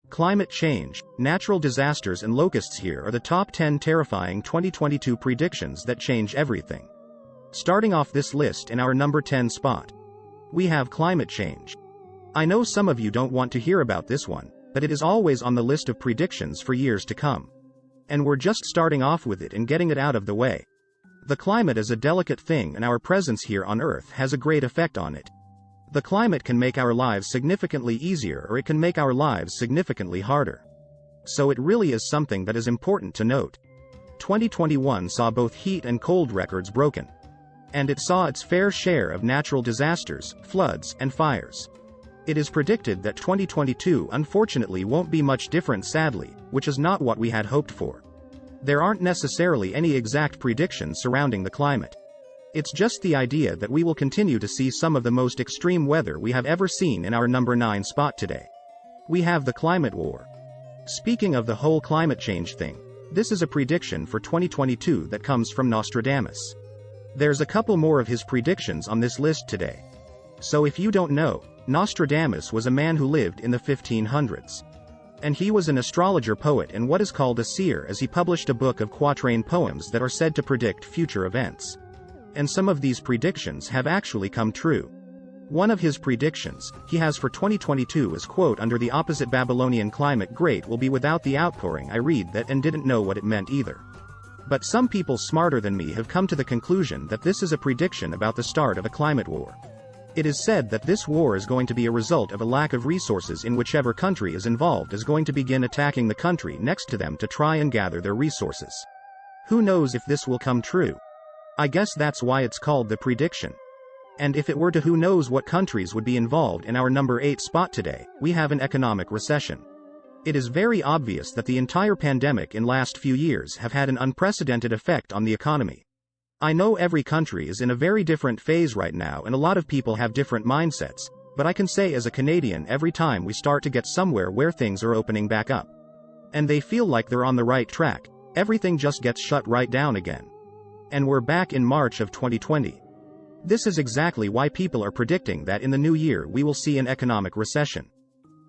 Climate change, natural disasters and locusts. Here are the top 10 terrifying 2022 predictions that change everything. Starting off this list in our number 10 spot, we have climate change. I know some of you don't want to hear about this one, but it is always on the list of predictions for years to come. And we're just starting off with it and getting it out of the way. The climate is a delicate thing, and our presence here on Earth has a great effect on it. The climate can make our lives significantly easier, or it can make our lives significantly harder. So it really is something that is important to note. 2021 saw both heat and cold records broken. And it saw its fair share of natural disasters, floods, and fires. It is predicted that 2022 unfortunately won't be much different, sadly, which is not what we had hoped for. There aren't necessarily any exact predictions surrounding the climate. It's just the idea that we will continue to see some of the most extreme weather we have ever seen in our number 9 spot today. We have the climate war. Speaking of the whole climate change thing, this is a prediction for 2022 that comes from Nostradamus. There's a couple more of his predictions on this list today. So if you don't know, Nostradamus was a man who lived in the 1500s. And he was an astrologer, poet, and what is called a seer, as he published a book of quatrain poems that are said to predict future events. And some of these predictions have actually come true. One of his predictions he has for 2022 is, quote, "Under the opposite Babylonian climate, great will be without the outpouring." I read that and didn't know what it meant either. But some people smarter than me have come to the conclusion that this is a prediction about the start of a climate war. It is said that this war is going to be a result of a lack of resources, in whichever country is involved is going to begin attacking the country next to them to try and gather their resources. Who knows if this will come true? I guess that's why it's called the prediction. And if it were to, who knows what countries would be involved. In our number 8 spot today, we have an economic recession. It is very obvious that the entire pandemic in last few years have had an unprecedented effect on the economy. I know every country is in a very different phase right now, and a lot of people have different mindsets, but I can say as a Canadian, every time we start to get somewhere where things are opening back up, and they feel like they're on the right track, everything just gets shut right down again. And we're back in March of 2020. This is exactly why people are predicting that in the new year we will see an economic recession.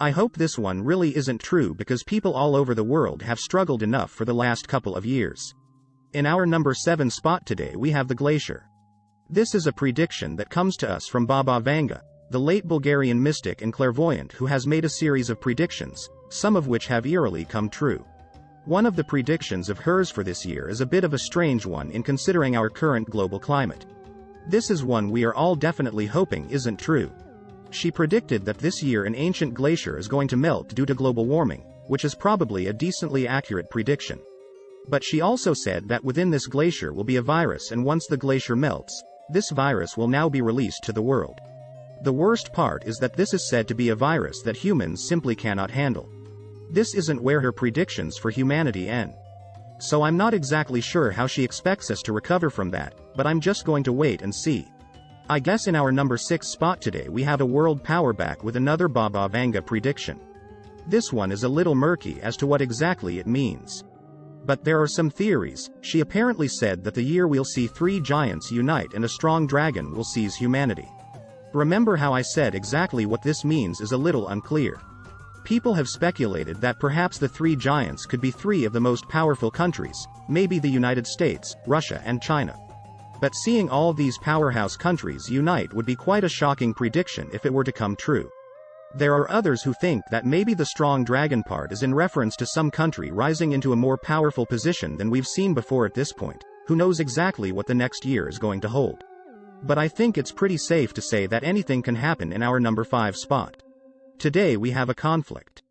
I hope this one really isn't true, because people all over the world have struggled enough for the last couple of years. In our number 7 spot today we have the glacier. This is a prediction that comes to us from Baba Vanga, the late Bulgarian mystic and clairvoyant who has made a series of predictions, some of which have eerily come true. One of the predictions of hers for this year is a bit of a strange one in considering our current global climate. This is one we are all definitely hoping isn't true. She predicted that this year an ancient glacier is going to melt due to global warming, which is probably a decently accurate prediction. But she also said that within this glacier will be a virus, and once the glacier melts, this virus will now be released to the world. The worst part is that this is said to be a virus that humans simply cannot handle. This isn't where her predictions for humanity end. So I'm not exactly sure how she expects us to recover from that, but I'm just going to wait and see. I guess in our number 6 spot today we have a world power back with another Baba Vanga prediction. This one is a little murky as to what exactly it means. But there are some theories. She apparently said that the year we'll see 3 giants unite and a strong dragon will seize humanity. Remember how I said exactly what this means is a little unclear. People have speculated that perhaps the 3 giants could be 3 of the most powerful countries, maybe the United States, Russia and China. But seeing all these powerhouse countries unite would be quite a shocking prediction if it were to come true. There are others who think that maybe the strong dragon part is in reference to some country rising into a more powerful position than we've seen before at this point. Who knows exactly what the next year is going to hold. But I think it's pretty safe to say that anything can happen in our number 5 spot. Today we have a conflict.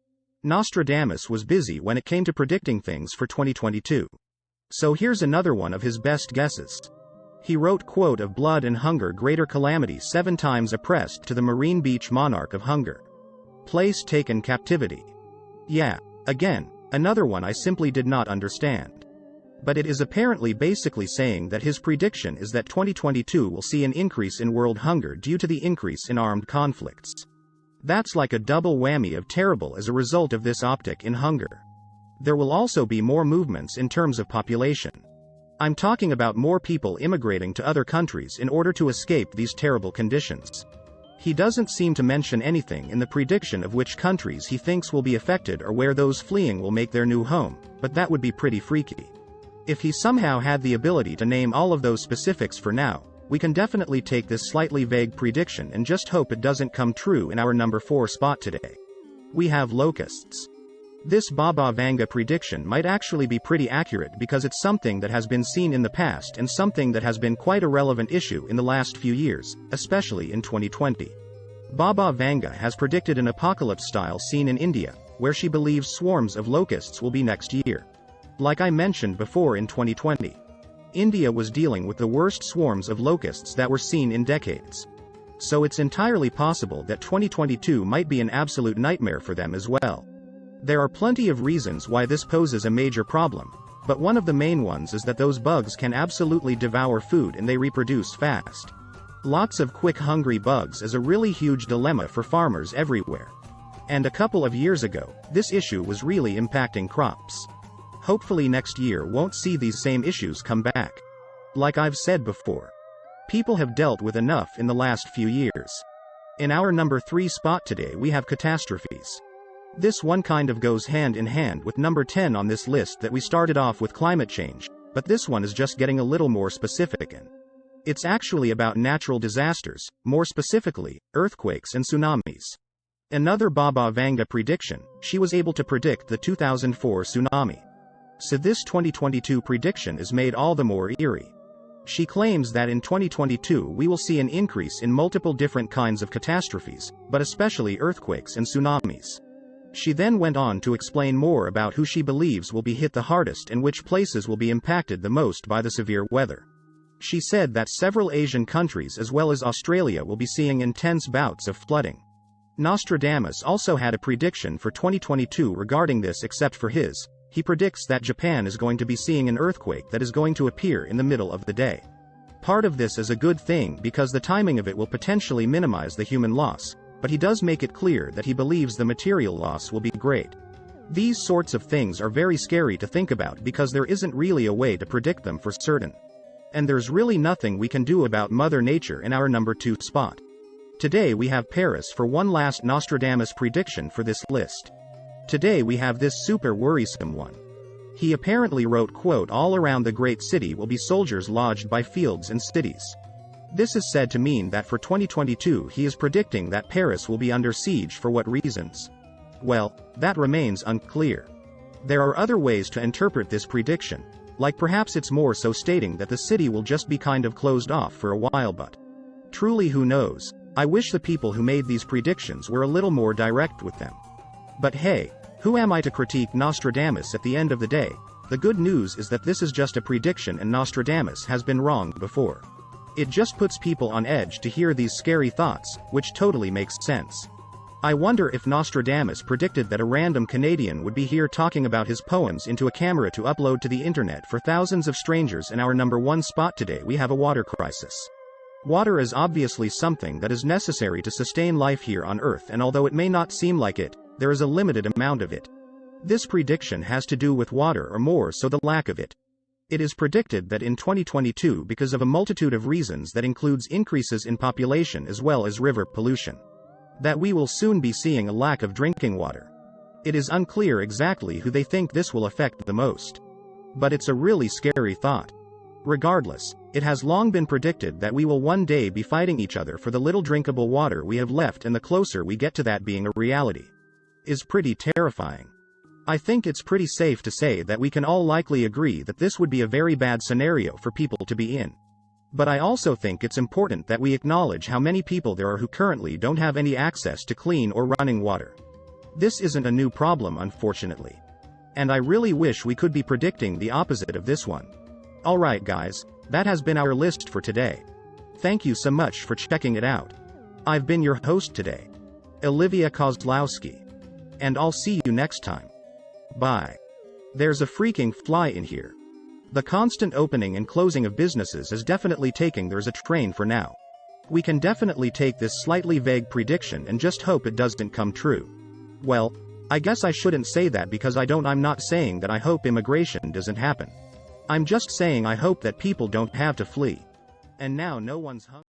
Nostradamus was busy when it came to predicting things for 2022. So here's another one of his best guesses. He wrote, quote, "Of blood and hunger greater calamity 7 times oppressed to the marine beach monarch of hunger. Place taken captivity." Yeah, again, another one I simply did not understand. But it is apparently basically saying that his prediction is that 2022 will see an increase in world hunger due to the increase in armed conflicts. That's like a double whammy of terrible as a result of this uptick in hunger. There will also be more movements in terms of population. I'm talking about more people immigrating to other countries in order to escape these terrible conditions. He doesn't seem to mention anything in the prediction of which countries he thinks will be affected or where those fleeing will make their new home, but that would be pretty freaky. If he somehow had the ability to name all of those specifics for now, we can definitely take this slightly vague prediction and just hope it doesn't come true in our number 4 spot today. We have locusts. This Baba Vanga prediction might actually be pretty accurate because it's something that has been seen in the past and something that has been quite a relevant issue in the last few years, especially in 2020. Baba Vanga has predicted an apocalypse-style scene in India, where she believes swarms of locusts will be next year. Like I mentioned before, in 2020, India was dealing with the worst swarms of locusts that were seen in decades. So it's entirely possible that 2022 might be an absolute nightmare for them as well. There are plenty of reasons why this poses a major problem, but one of the main ones is that those bugs can absolutely devour food and they reproduce fast. Lots of quick hungry bugs is a really huge dilemma for farmers everywhere. And a couple of years ago, this issue was really impacting crops. Hopefully next year won't see these same issues come back. Like I've said before, people have dealt with enough in the last few years. In our number 3 spot today we have catastrophes. This one kind of goes hand in hand with number 10 on this list that we started off with climate change, but this one is just getting a little more specific and it's actually about natural disasters, more specifically, earthquakes and tsunamis. Another Baba Vanga prediction, she was able to predict the 2004 tsunami. So this 2022 prediction is made all the more eerie. She claims that in 2022 we will see an increase in multiple different kinds of catastrophes, but especially earthquakes and tsunamis. She then went on to explain more about who she believes will be hit the hardest and which places will be impacted the most by the severe weather. She said that several Asian countries as well as Australia will be seeing intense bouts of flooding. Nostradamus also had a prediction for 2022 regarding this, except for his. He predicts that Japan is going to be seeing an earthquake that is going to appear in the middle of the day. Part of this is a good thing because the timing of it will potentially minimize the human loss, but he does make it clear that he believes the material loss will be great. These sorts of things are very scary to think about because there isn't really a way to predict them for certain. And there's really nothing we can do about Mother Nature in our number 2 spot. Today we have Paris for one last Nostradamus prediction for this list. Today we have this super worrisome one. He apparently wrote, quote, "All around the great city will be soldiers lodged by fields and cities." This is said to mean that for 2022 he is predicting that Paris will be under siege. For what reasons? Well, that remains unclear. There are other ways to interpret this prediction, like perhaps it's more so stating that the city will just be kind of closed off for a while, but truly who knows? I wish the people who made these predictions were a little more direct with them. But hey, who am I to critique Nostradamus at the end of the day? The good news is that this is just a prediction and Nostradamus has been wrong before. It just puts people on edge to hear these scary thoughts, which totally makes sense. I wonder if Nostradamus predicted that a random Canadian would be here talking about his poems into a camera to upload to the internet for thousands of strangers. In our number 1 spot today we have a water crisis. Water is obviously something that is necessary to sustain life here on Earth, and although it may not seem like it, there is a limited amount of it. This prediction has to do with water, or more so the lack of it. It is predicted that in 2022, because of a multitude of reasons that includes increases in population as well as river pollution, that we will soon be seeing a lack of drinking water. It is unclear exactly who they think this will affect the most. But it's a really scary thought. Regardless, it has long been predicted that we will one day be fighting each other for the little drinkable water we have left, and the closer we get to that being a reality is pretty terrifying. I think it's pretty safe to say that we can all likely agree that this would be a very bad scenario for people to be in. But I also think it's important that we acknowledge how many people there are who currently don't have any access to clean or running water. This isn't a new problem, unfortunately. And I really wish we could be predicting the opposite of this one. Alright guys, that has been our list for today. Thank you so much for checking it out. I've been your host today, Olivia Kozlowski. And I'll see you next time. Bye. There's a freaking fly in here. The constant opening and closing of businesses is definitely taking there's a train for now. We can definitely take this slightly vague prediction and just hope it doesn't come true. Well, I guess I shouldn't say that because I'm not saying that I hope immigration doesn't happen. I'm just saying I hope that people don't have to flee. And now no one's hungry.